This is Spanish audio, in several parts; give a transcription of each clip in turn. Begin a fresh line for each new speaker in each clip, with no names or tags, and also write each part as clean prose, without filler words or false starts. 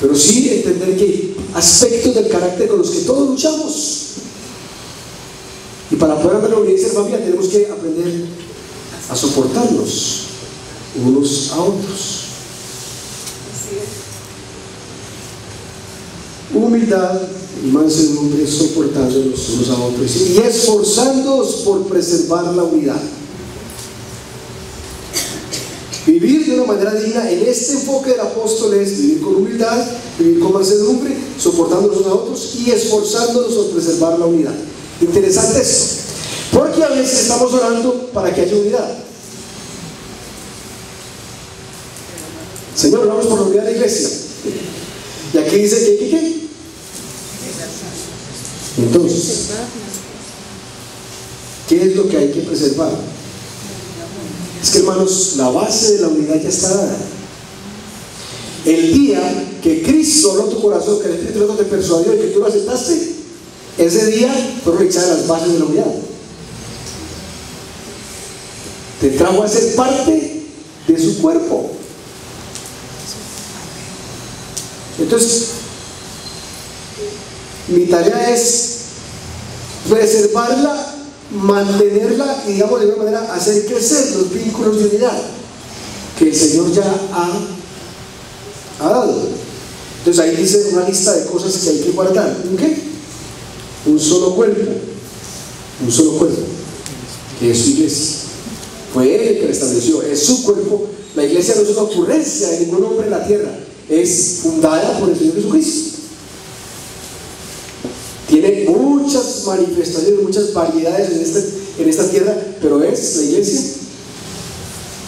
pero sí entender que hay aspectos del carácter con los que todos luchamos. Y para poder andar en la unidad y ser familia tenemos que aprender a soportarnos unos a otros. Humildad y mansedumbre, soportándonos unos a otros y esforzándonos por preservar la unidad. Vivir de una manera digna en este enfoque del apóstol es vivir con humildad, vivir con mansedumbre, soportándonos unos a otros y esforzándonos por preservar la unidad. Interesante esto, porque a veces estamos orando para que haya unidad. Señor, oramos por la unidad de la iglesia. Y aquí dice que ¿qué? Entonces, ¿qué es lo que hay que preservar? Es que, hermanos, la base de la unidad ya está dada. El día que Cristo habló tu corazón, que el Espíritu Santo te persuadió y que tú lo aceptaste, ese día fueron echadas las bases de la unidad. Te trajo a ser parte de su cuerpo. Entonces, mi tarea es preservarla, mantenerla y, digamos, de alguna manera hacer crecer los vínculos de unidad que el Señor ya ha dado. Entonces ahí dice una lista de cosas que hay que guardar. ¿Un qué? Un solo cuerpo, que es su iglesia. Fue Él el que la estableció, es su cuerpo. La iglesia no es una ocurrencia de ningún hombre en la tierra, es fundada por el Señor Jesucristo. Tiene muchas manifestaciones, muchas variedades en esta tierra, pero es la iglesia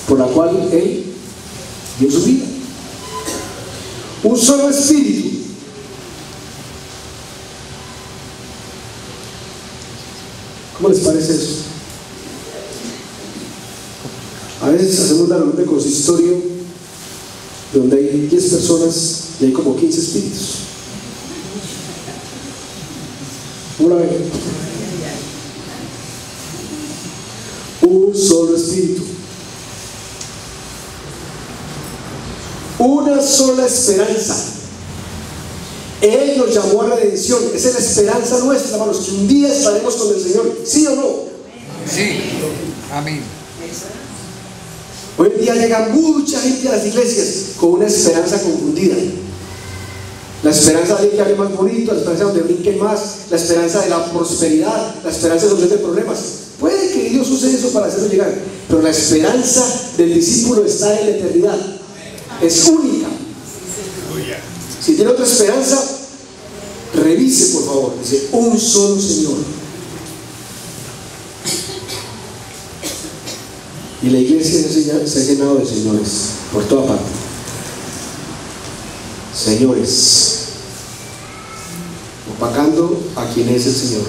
por la cual Él dio su vida. Un solo espíritu. ¿Cómo les parece eso? A veces hacemos la reunión de consistorio donde hay 10 personas y hay como 15 espíritus. Una vez. Un solo espíritu. Una sola esperanza. Él nos llamó a redención. Esa es la esperanza nuestra, hermanos, que un día estaremos con el Señor. ¿Sí o no?
Sí. Amén.
Hoy en día llega mucha gente a las iglesias con una esperanza confundida. La esperanza de que hable más bonito, la esperanza donde brinquen más, la esperanza de la prosperidad, la esperanza de solución de problemas. Puede que Dios use eso para hacerlo llegar, pero la esperanza del discípulo está en la eternidad. Es única. Si tiene otra esperanza, revise por favor. Dice, un solo Señor. Y la iglesia se ha llenado de señores por toda parte. Señores, opacando a quien es el Señor.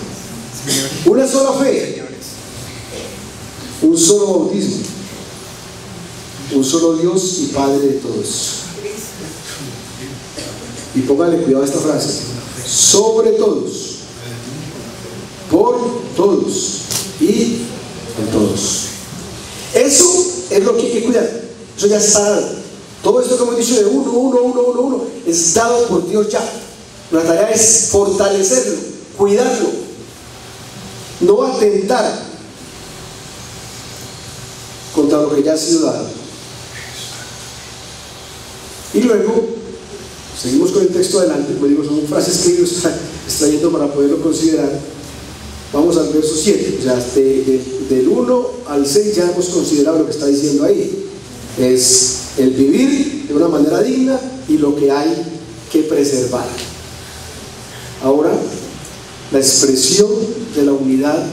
Una sola fe, un solo bautismo, un solo Dios y Padre de todos. Y póngale cuidado a esta frase: sobre todos, por todos y en todos. Eso es lo que hay que cuidar. Eso ya está dado. Todo esto que hemos dicho de uno es dado por Dios ya. La tarea es fortalecerlo, cuidarlo, no atentar contra lo que ya ha sido dado. Y luego seguimos con el texto adelante. Como digo, son frases que ellos están extrayendo para poderlo considerar. Vamos al verso 7. O sea, del 1 al 6 ya hemos considerado lo que está diciendo ahí. Es el vivir de una manera digna y lo que hay que preservar. Ahora, la expresión de la unidad.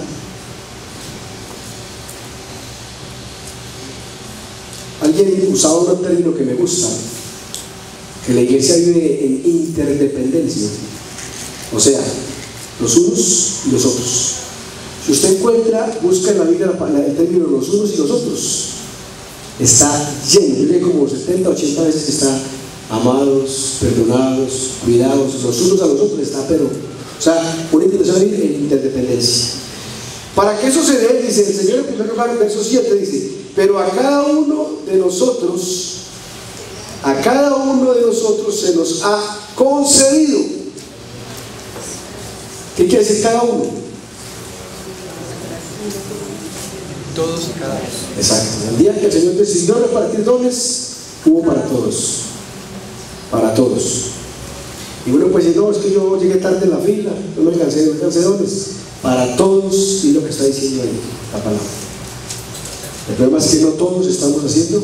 Alguien usaba un término que me gusta, que la iglesia vive en interdependencia, o sea, los unos y los otros. Si usted encuentra, busca en la Biblia el término los unos y los otros, está lleno. Yo leo como 70, 80 veces que está amados, perdonados, cuidados, los unos a los otros está, pero, o sea, una intención de vivir en interdependencia. Para que eso se dé, dice el Señor en primer lugar, en verso 7, dice: pero a cada uno de nosotros a cada uno de nosotros se nos ha concedido. ¿Qué quiere decir cada uno?
Todos y cada uno.
Exacto. El día que el Señor decidió repartir dones, hubo para todos. Para todos. Y uno pues dice, no, es que yo llegué tarde en la fila, no alcancé dones. Para todos, y lo que está diciendo ahí la palabra. El problema es que no todos estamos haciendo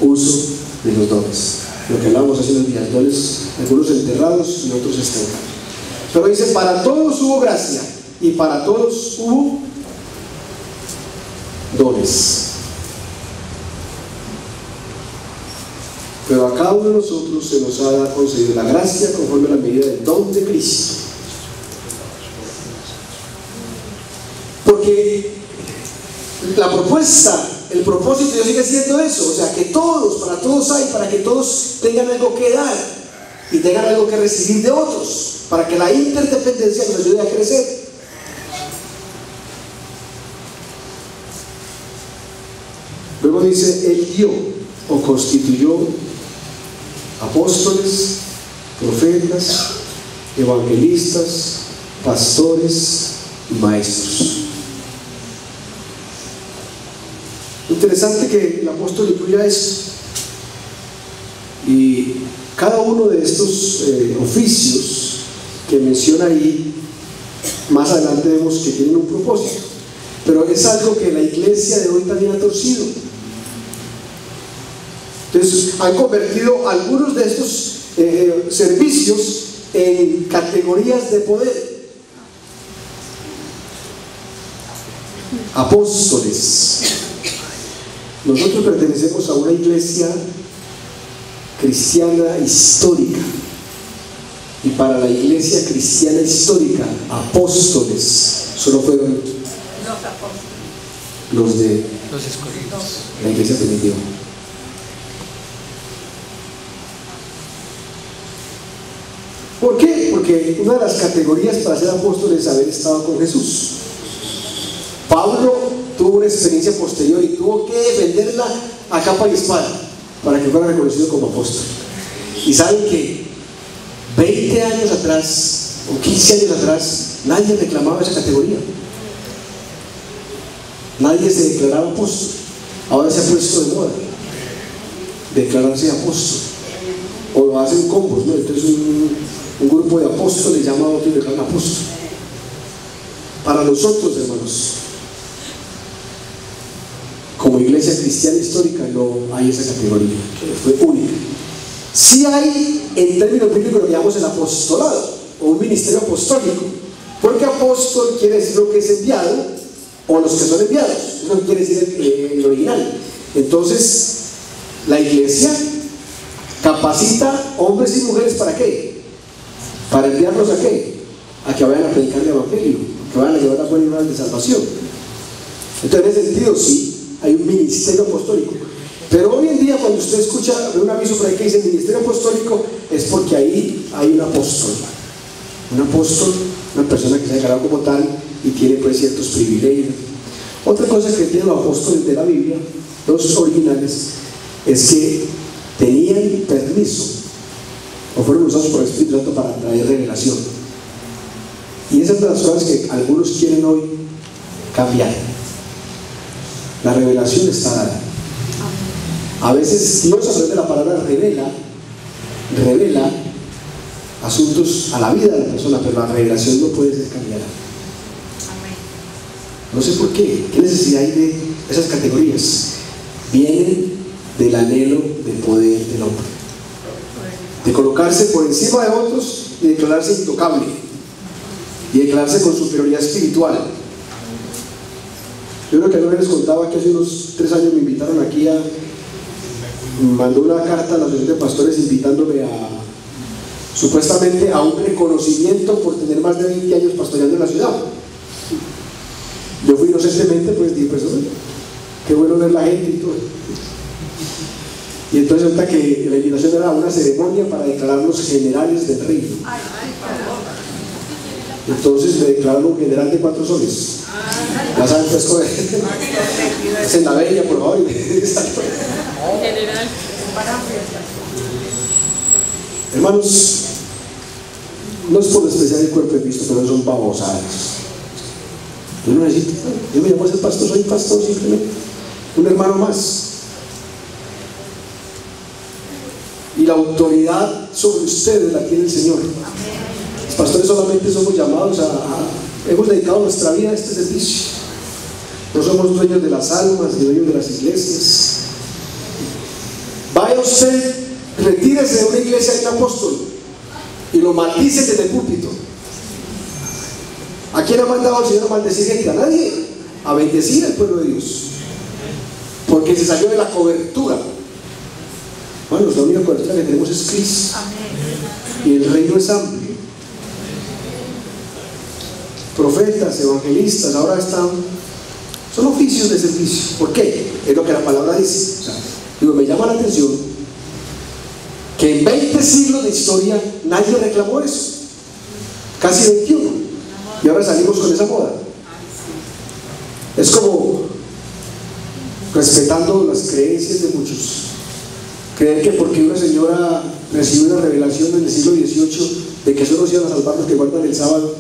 uso de los dones. Lo que hablábamos hace unos días, dones, algunos enterrados y otros estancados. Pero dice, para todos hubo gracia y para todos hubo dones. Pero a cada uno de nosotros se nos ha concedido la gracia conforme a la medida del don de Cristo. Porque la propuesta, el propósito de Dios sigue siendo eso, o sea, que todos, para todos hay, para que todos tengan algo que dar y tengan algo que recibir de otros, para que la interdependencia nos ayude a crecer. Luego dice, Él dio o constituyó apóstoles, profetas, evangelistas, pastores y maestros. Interesante que el apóstol incluya eso. Y cada uno de estos oficios que menciona ahí, más adelante vemos que tienen un propósito. Pero es algo que la iglesia de hoy también ha torcido. Entonces, han convertido algunos de estos servicios en categorías de poder. Apóstoles. Nosotros pertenecemos a una iglesia cristiana histórica. Y para la iglesia cristiana histórica, apóstoles solo fueron los de
Los escogidos.
la iglesia primitiva. ¿Por qué? Porque una de las categorías para ser apóstol es haber estado con Jesús. Pablo tuvo una experiencia posterior y tuvo que defenderla a capa y espada para que fuera reconocido como apóstol. Y saben que 20 años atrás o 15 años atrás nadie reclamaba esa categoría, nadie se declaraba apóstol. Ahora se ha puesto de moda declararse apóstol, o lo hacen combos, ¿no? Entonces un grupo de apóstoles llama a otro y declaran apóstol. Para nosotros, hermanos, como iglesia cristiana histórica, no hay esa categoría, fue única. Sí hay, en términos bíblicos, lo que llamamos el apostolado o un ministerio apostólico, porque apóstol quiere decir lo que es enviado o los que son enviados, eso no quiere decir el original. Entonces, la iglesia capacita hombres y mujeres ¿para qué? Para enviarlos ¿a qué? A que vayan a predicar el evangelio, que vayan a llevar las buenas nuevas de salvación. Entonces, en ese sentido, sí, hay un ministerio apostólico. Pero hoy en día, cuando usted escucha un aviso por ahí que dice ministerio apostólico, es porque ahí hay un apóstol, una persona que se ha declarado como tal y tiene pues ciertos privilegios. Otra cosa que tienen los apóstoles de la Biblia, los originales, es que tenían permiso o fueron usados por el Espíritu Santo para traer revelación. Y esas son las cosas que algunos quieren hoy cambiar. La revelación está dada. A veces Dios, a través de la palabra, revela asuntos a la vida de la persona, pero la revelación no puede ser cambiada. No sé por qué. ¿Qué necesidad hay de esas categorías? Vienen del anhelo de poder del hombre, de colocarse por encima de otros y declararse intocable y declararse con superioridad espiritual. Yo creo que alguna vez les contaba que hace unos 3 años me invitaron aquí mandó una carta a la asociación de pastores invitándome supuestamente a un reconocimiento por tener más de 20 años pastoreando en la ciudad. Yo fui inocentemente, pues dije, pues qué bueno ver la gente y todo. Y entonces resulta que la invitación era una ceremonia para declararnos generales del reino. Entonces me declararon general de 4 soles. Ya saben, pues, es en la bella, por favor.
General, para fiesta.
Hermanos, no es por despreciar el cuerpo de Cristo, pero son babosadas. Yo no necesito, yo me llamo a ser pastor, soy pastor simplemente, un hermano más. Y la autoridad sobre ustedes la tiene el Señor. Los pastores solamente somos llamados hemos dedicado nuestra vida a este servicio. No somos dueños de las almas, ni dueños de las iglesias. Vaya usted, retírese de una iglesia de un apóstol y lo maldice desde el púlpito. ¿A quién ha mandado el Señor a maldecir gente? A nadie. A bendecir al pueblo de Dios, porque se salió de la cobertura. Bueno, la única cobertura que tenemos es Cristo. Y el reino es amplio. Profetas, evangelistas, ahora son oficios de servicio. ¿Por qué? Es lo que la palabra dice. O sea, me llama la atención que en 20 siglos de historia nadie reclamó eso. Casi 21. Y ahora salimos con esa moda. Es como, respetando las creencias de muchos, creer que porque una señora recibió una revelación en el siglo XVIII de que solo se iban a salvar los que guardan el sábado,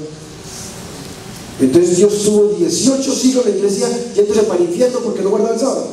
entonces Dios tuvo 18 siglos en la iglesia yéndose para el infierno porque no guardaba el sábado.